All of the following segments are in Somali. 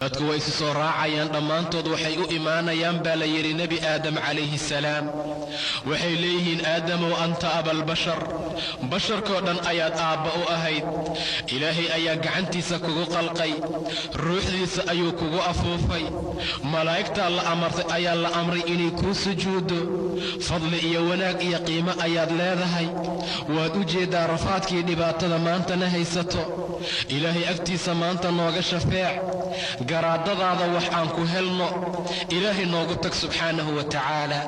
dadku way isu soo raacayaan dhammaantood waxay u imaanayaan baa la yidhi nebi aadam calayhi salaam waxay leeyihiin aadamow anta abalbashar basharkoo dhan ayaad aabba u ahayd ilaahay ayaa gacantiisa kugu qalqay ruuxdiisa ayuu kugu afuufay malaa'igtaa la amartay ayaa la amray inay kuu sujuuddo fadli iyo wanaag iyo qiimo ayaad leedahay waad u jeeddaa rafaadkii dhibaatada maantana haysato ilaahay agtiisa maanta nooga shafeec garaadadaada wax aan ku helno ilaahay noogu tag subxaanahu wa tacaala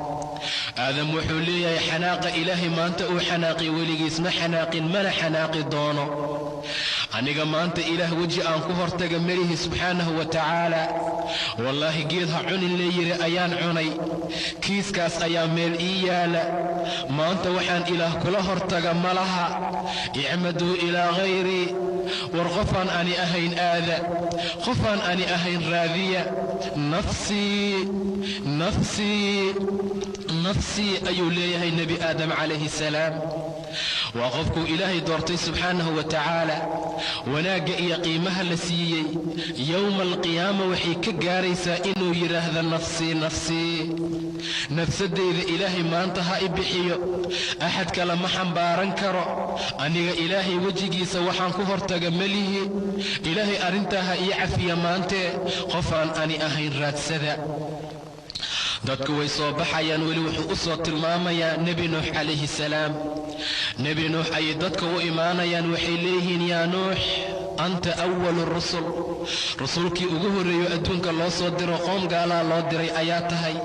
aadam wuxuu leeyahay xanaaqa ilaahay maanta uu xanaaqi weligiis ma xanaaqin mana xanaaqi doono aniga maanta ilaah weji aan ku hortaga melihi subxaanahu wa tacaala wallaahi geed ha cunin leeyiri ayaan cunay kiiskaas ayaa meel ii yaala maanta waxaan ilaah kula hortaga ma laha icmaduu ilaa hayrii war qofaan ani ahayn aada qofaan ani ahayn raadiya nafsii ayuu leeyahay nebi aadam calayhi salaam waa qofkuu ilaahay doortay subxaanahu wa tacaala wanaagga iyo qiimaha la siiyey yowma alqiyaama waxay ka gaaraysaa inuu yidhaahdo nafsii nafsadeyda ilaahay maanta ha i bixiyo axad kale ma xambaaran karo aniga ilaahay wejigiisa waxaan ku hortaga melihi ilaahay arrintaa ha ii cafiya maantee qofaan ani ahayn raadsada dadku way soo baxayaan weli wuxuu u soo tilmaamayaa nebi nuux calayhi salaam nebi nuux ayay dadka u imaanayaan waxay leeyihiin yaa nuux anta awalu rusul rasuulkii ugu horreeyo adduunka loo soo diro qoom gaalaa loo diray ayaa tahay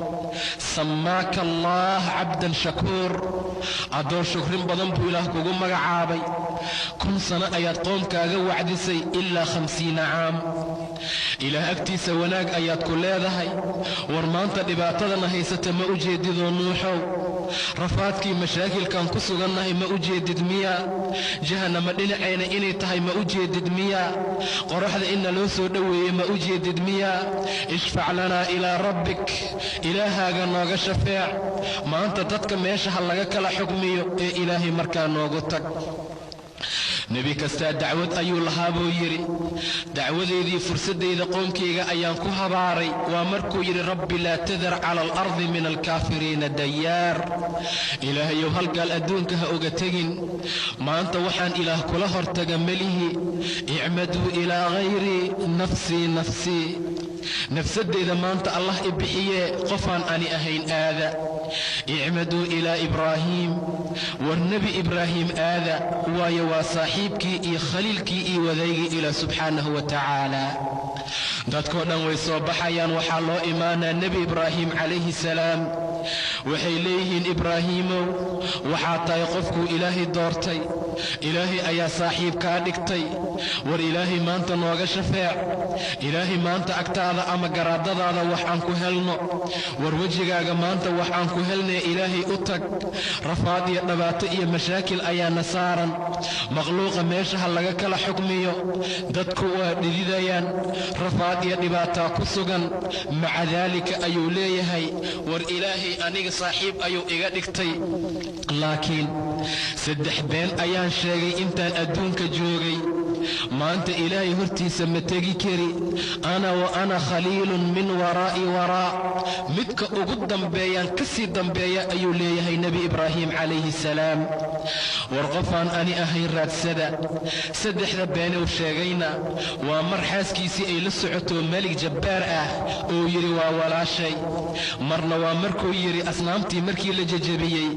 sammaaka allaah cabdan shakuur addoon shukrin badan buu ilaah kugu magacaabay 1000 sano ayaad qoomkaaga wacdisay ilaa 50 caam ilaah agtiisa wanaag ayaad ku leedahay war maanta dhibaatadana haysata ma u jeedidoo nuuxow rafaadkii mashaakilkan ku sugannahay ma u jeedid miyaa jahannama dhinacayna inay tahay ma u jeedid miyaa qoraxda inna loo soo dhoweeyey ma u jeedid miyaa ishfac lanaa ilaa rabbik ilaahaaga nooga shafeec maanta dadka meesha ha laga kala xukmiyo ee ilaahay markaa noogu tag nebi kastaa dacwad ayuu lahaa buu yidhi dacwadeedii fursaddayda qoomkayga ayaan ku habaaray waa markuu yidhi rabbi laa tadar cala alardi min alkaafiriina dayaar ilaahayow halgaal adduunka ha oga tegin maanta waxaan ilaah kula hortaga melihi icmaduu ilaa hayrii nafsii nafsadeyda maanta allah i bixiyee qofaan ani ahayn aada icmaduu ilaa ibraahiim war nebi ibraahiim aada waayo waa saaxiibkii iyo khaliilkii iyo wadaygii ilaah subxaanahu wa tacaala dadkoo dhan way soo baxayaan waxaa loo imaanaa nebi ibraahiim calayhi salaam waxay leeyihiin ibraahiimow waxaa tahay qofkuu ilaahay doortay ilaahay ayaa saaxiib kaa dhigtay war ilaahay maanta nooga shafeec ilaahay maanta agtaada ama garaadadaada wax aan ku helno war wejigaaga maanta wax aan ku helnee ilaahay u tag rafaad iyo dhibaato iyo mashaakil ayaana saaran makhluuqa meesha ha laga kala xukmiyo dadku waa dhididayaan rafaad iyo dhibaataa ku sugan maca daalika ayuu leeyahay war ilaahay aniga saaxiib ayuu iga dhigtay laakiin 3 been ayaan sheegay intaan adduunka joogay maanta ilaahay hortiisa ma tegi kari ana wa ana khaliilun min waraa'i waraa midka ugu dambeeyaan ka sii dambeeya ayuu leeyahay nebi ibraahiim calayhi salaam war qofaan ani ahayn raadsada 3 beenuu sheegayna waa mar xaaskiisii ay la socoto malik jabbaar ah oo yidhi waa walaashay marna waa markuu yidhi asnaamtii markii la jajabiyey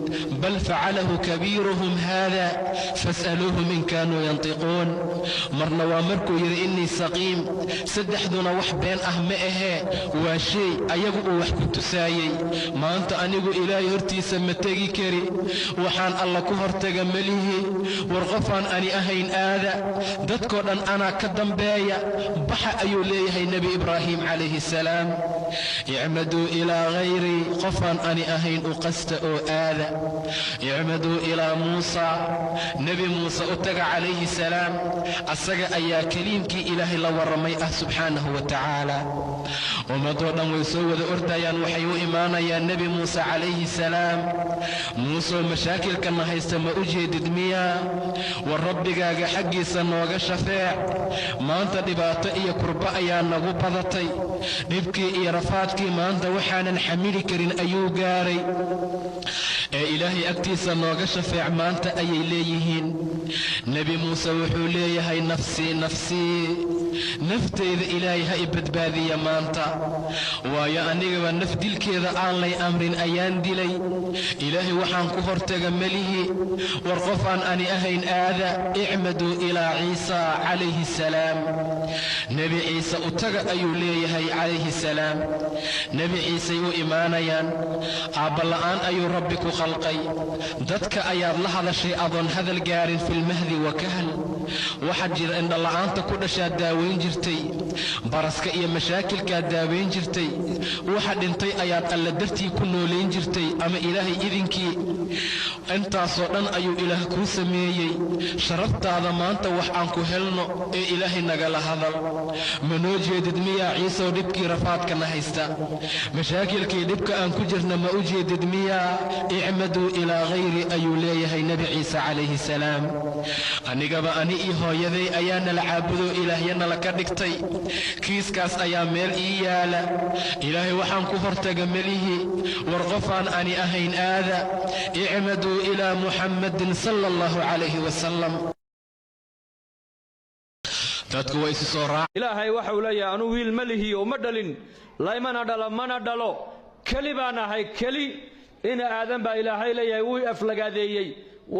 bal facalahu kabiiruhum haada fas'aluuhum in kaanuu yantiquun marna waa markuu yidhi innii saqiim 3duna wax been ah ma ahee waa shay ayagu uu wax ku tusaayey maanta anigu ilaahay hortiisa ma tegi kari waxaan alla ku hortaga melihi war qofaan ani ahayn aada dadkoo dhan anaa ka dambeeya baxa ayuu leeyahay nebi ibraahiim calayhi salaam icmaduu ilaa hayrii qofaan ani ahayn u qasta oo aada icmaduu ilaa muusa nebi muuse u taga calayhi salaam asaga ayaa kaliimkii ilaahay la waramay subxaanahu wa tacaala. ummadoo dhan way soo wada ordayaan, waxay u imaanayaan nebi muuse calayhi salaam. muusoo mashaakilkana haysta ma u jeedid miyaa? war rabbigaaga xaggiisa nooga shafeec. maanta dhibaato iyo kurba ayaa nagu badatay. dhibkii iyo rafaadkii maanta waxaanan xamili karin ayuu gaaray. ee ilaahay agtiisa nooga shafeec maanta ayay leeyihiin. nebi muuse wuxuu leeyahay nafsii nafsii, naftayda ilaahay ha i badbaadiya maanta, waayo anigaba naf dilkeeda aan lay amrin ayaan dilay. ilaahay waxaan ku hortaga melihi. war qof aan ani ahayn aada, icmaduu ilaa ciisa calayhi salaam. nebi ciise u taga ayuu leeyahay calayhi salaam. nebi ciisey u imaanayaan. aabbala-aan ayuu rabbi ku khalqay. dadka ayaad la hadashay adoon hadal gaarin filmahdi wa kahal. waxaad jira indhala'aanta ku dhashaad daawayn jirtay, baraska iyo mashaakilkaad daawayn jirtay. waxa dhintay ayaad alla dartii ku noolayn jirtay ama ilaahay idinkii. intaasoo dhan ayuu ilaah kuu sameeyey. sharaftaada maanta wax aan ku helno ee ilaahay nagala hadal. ma noo jeedid miyaa ciisow dhibkii rafaadkana haysta? mashaakilkii dhibka aan ku jirna ma u jeedid miyaa? icmaduu ilaa hayri ayuu leeyahay nebi ciise calayhi salaam. anigaba ani iyo hooyaday ayaa nala caabudoo ilaahyana ka dhigtay. kiiskaas ayaa meel ii yaala. ilaahay waxaan ku hortaga melihi. war qofaan ani ahayn aada, icmaduu ilaa muxammadin sala allahu calayhi wasalam. dadku way isu soo raac. ilaahay waxa uu leeyahay anu wiil ma lihi oo ma dhalin, laymana dhalo mana dhalo, keli baan ahay keli. ina aadan baa ilaahay leeyahay wuu aflagaadeeyey.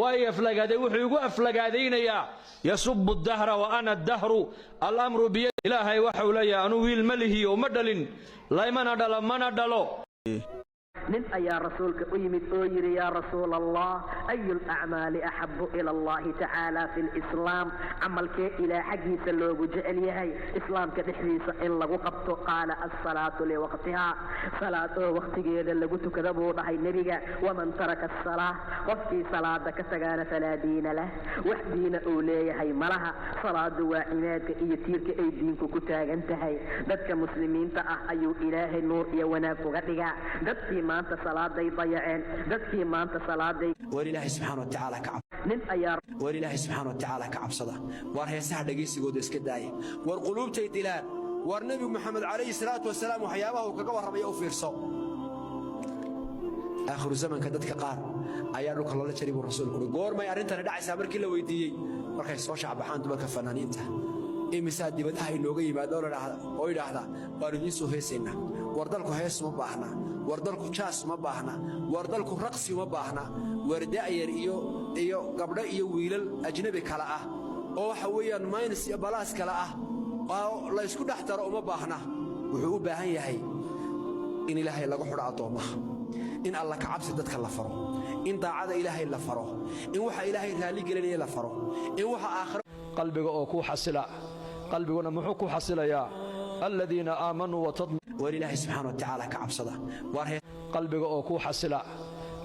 way aflagaaday wuxuu igu aflagaadaynayaa yasubbu dahra wa ana dahru al-amru bi ilaahay waxa uu leeyahay anu wiil ma lihi oo ma dhalin, laymana dhalo mana dhalo. nin ayaa rasuulka u yimid oo yidhi yaa rasuul allah, ayu lacmaali axabu ila allahi tacaala fi lislaam, camalkee ilaah xaggiisa loogu jecel yahay islaamka dhexdiisa in lagu qabto? qaala alsalaatu liwaqtihaa, salaad oo waqtigeeda lagu tukada buu dhahay nebiga. waman taraka asalaa, qofkii salaada ka tagaana falaa diina lah, wax diina uu leeyahay malaha. salaadu waa cimaadka iyo tiirka ay diinku ku taagan tahay. dadka muslimiinta ah ayuu ilaahay nuur iyo wanaag uga dhigaa. dadkii maanta salaaday dayaceen, dadkii maanta salaaday war ilaahay subxaanahu wa ta'aala ka cabsada. nin ayaa war ilaahay subxaanahu wa ta'aala ka cabsada. war heesaha dhageysigooda iska daaya. war quluubtay dilaan. war nabi maxamed calayhi salaatu wasalaam waxyaabaha uu kaga warramay u fiirso. aakhiru zamanka dadka qaar ayaa dhulka loola jaray buu rasuulku yiri. goormay arrintani dhacaysaa markii la weydiiyey? markay soo shacbaxaan dumarka fanaaniinta imisaa dibadaha inooga yimaado oo yidhaahda waan idiin soo heesaynaa. war dalku hees ma baahna, war dalku jaas ma baahna, war dalku raqsi ma baahna. war da'yar iyo gabdho iyo wiilal ajnabi kala ah oo waxa weeyaan minus iyo balaas kala ah oo la isku dhex daro uma baahna. wuxuu u baahan yahay in ilaahay lagu xidho addoomaha, in alla ka cabsi dadka la faro, in daacada ilaahay la faro, in waxa ilaahay raali gelinaya la faro, in waxa aakhiro qalbiga oo ku xasila. qalbiguna muxuu ku xasilayaa? alladina aamanuu wa war ilaahay subxaanahu wa ta'aala ka cabsada. war qalbiga oo ku xasila.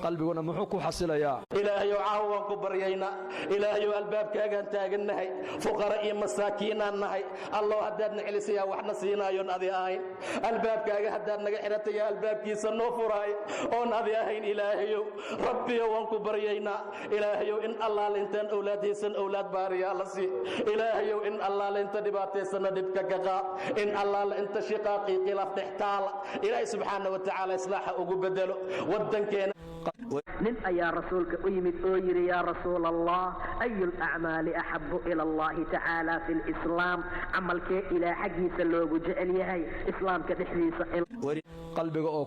qalbiguna muxuu ku xasilayaa? ilaahayow caawa waan ku baryaynaa. ilaahayow albaabkaagaan taagannahay, fuqara iyo masaakiinaan nahay. allow haddaadna celisayaa waxna siinaayoon adi ahayn. albaabkaaga haddaad naga xidhatayaa albaabkiisa noo furaay oon adi ahayn. ilaahayow rabbiyow waan ku baryaynaa. ilaahayow in allaale intaan owlaadaysan owlaad baariyaa la sii. ilaahayow in allaale inta dhibaataysana dhibka ka qaad. in allaale inta shiqaaqii khilaaf dhextaala ilaahay subxaana wa tacaala islaaxa ugu bedelo waddankeena. nin ayaa rasuulka u yimid oo yidhi yaa rasuul allah, ayu lacmaali axabu ila allahi tacaala fi lislaam, camalkee ilaah xaggiisa loogu jecel yahay islaamka dhexdiisa in qalbiga oo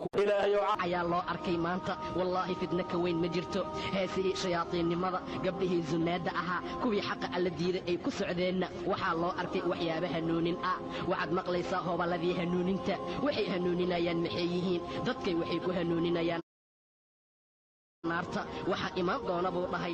ayaa loo arkay maanta. wallaahi fitna ka weyn ma jirto. heesihii shayaadiinnimada, gabdhihii sunnaadda ahaa, kuwii xaqa alla diiday ay ku socdeenna waxaa loo arkay waxyaaba hanuunin ah. waxaad maqlaysaa hoballadii hanuuninta. waxay hanuuninayaan maxay yihiin? dadkay waxay ku hanuuninayaan naarta waxaa imaan doona buu dhahay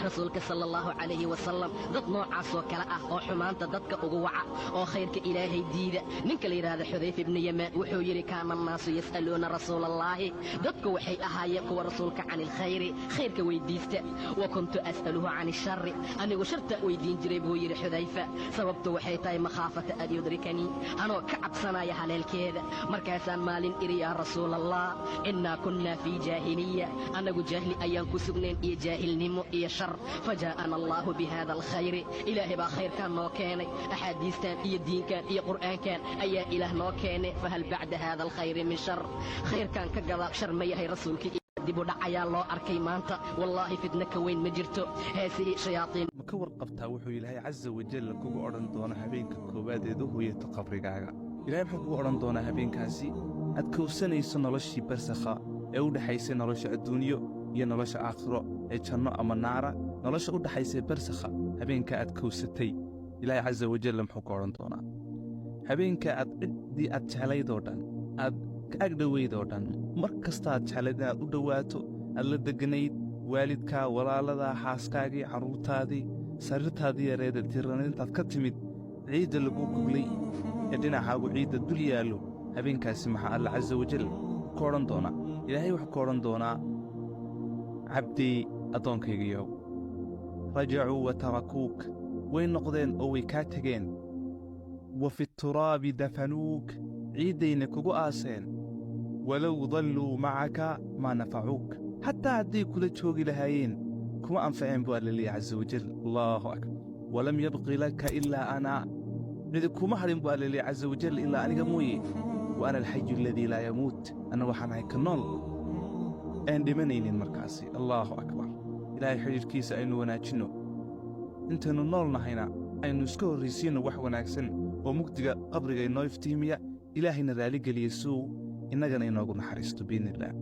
rasuulka sala allahu calayhi wasalam dad noocaasoo kale ah oo xumaanta dadka ugu waca oo khayrka ilaahay diida ninka la yidhaahda xudayfa ibnu yamaan wuxuu yidhi kaana annaasu yas'aluuna rasuulallaahi dadku waxay ahaayeen kuwa rasuulka cani ilkhayri khayrka weyddiista wa kuntu as'aluhu cani isharri anigu sharta weydiin jiray buu yidhi xudayfa sababtu waxay tahay makhaafata an yudrikanii anoo ka cabsanaya haleelkeeda markaasaan maalin idhi yaa rasuulallah innaa kunnaa fii jaahiliya annagu jaahli ayaan ku sugnayn iyo jaahilnimo iyo shar fajaa'ana allaahu bihada alkhayri ilaahay baa khayrkaan noo keenay axaadiistan iyo diinkan iyo qur'aankan ayaa ilaah noo keenay fahal bacda hada alkhayri min shar khayrkaan ka gadaal shar ma yahay rasuulkii dib u dhac ayaa loo arkay maanta wallaahi fidna ka weyn ma jirto haasihi shayaatiin ma ka warqabtaa wuxuu ilaahay casa wajalla kugu odhan doono habeenka koowaad eed u hoyato qabrigaaga ilaahay muxuu kugu odhan doonaa habeenkaasi aad kowsanayso noloshii barsakha ee u dhexaysay nolosha adduunyo iyo nolosha aakhiro ee janno ama naara nolosha u dhexaysay barsakha habeenka aad kowsatay ilaahay casa wajalla muxuu ku odhan doonaa habeenka aad ciddii aad jeclaydoo dhan aad ka agdhowaydoo dhan mar kasta aad jeclayd inaad u dhowaato aad la degganayd waalidkaa walaaladaa xaaskaagii carruurtaadii sariirtaadii yareeda tiranayntaad ka timid ciidda lagu kuglay ee dhinacaagu ciidda dul yaallo habeenkaasi maxaa alla casa wajal ku odhan doonaa ilaahay wuxuu ku odhan doonaa cabdii addoonkaygiyow rajacuu wa tarakuuk way noqdeen oo way kaa tegeen wa fi turaabi dafanuuk ciiddayna kugu aaseen walow dalluu macaka maa nafacuuk xataa hadday kula joogi lahaayeen kuma anfaceen buu alla leeyahy casa wajal allaahu akbar walam yabqi laka ilaa anaa cidi kuma hadhin buu alla leeyahy casa wajal ilaa aniga mooye wa ana alxayu aladii laa yamuut anna waxaan ahay ka nool aan dhimanaynin markaasi allaahu akbar ilaahay xidhiidhkiisa aynu wanaajinno intaynu nool nahayna aynu iska horraysiinno wax wanaagsan oo mugdiga qabriga inoo iftiimiya ilaahayna raalligeliya suu innagana inoogu naxariisto biidnillaah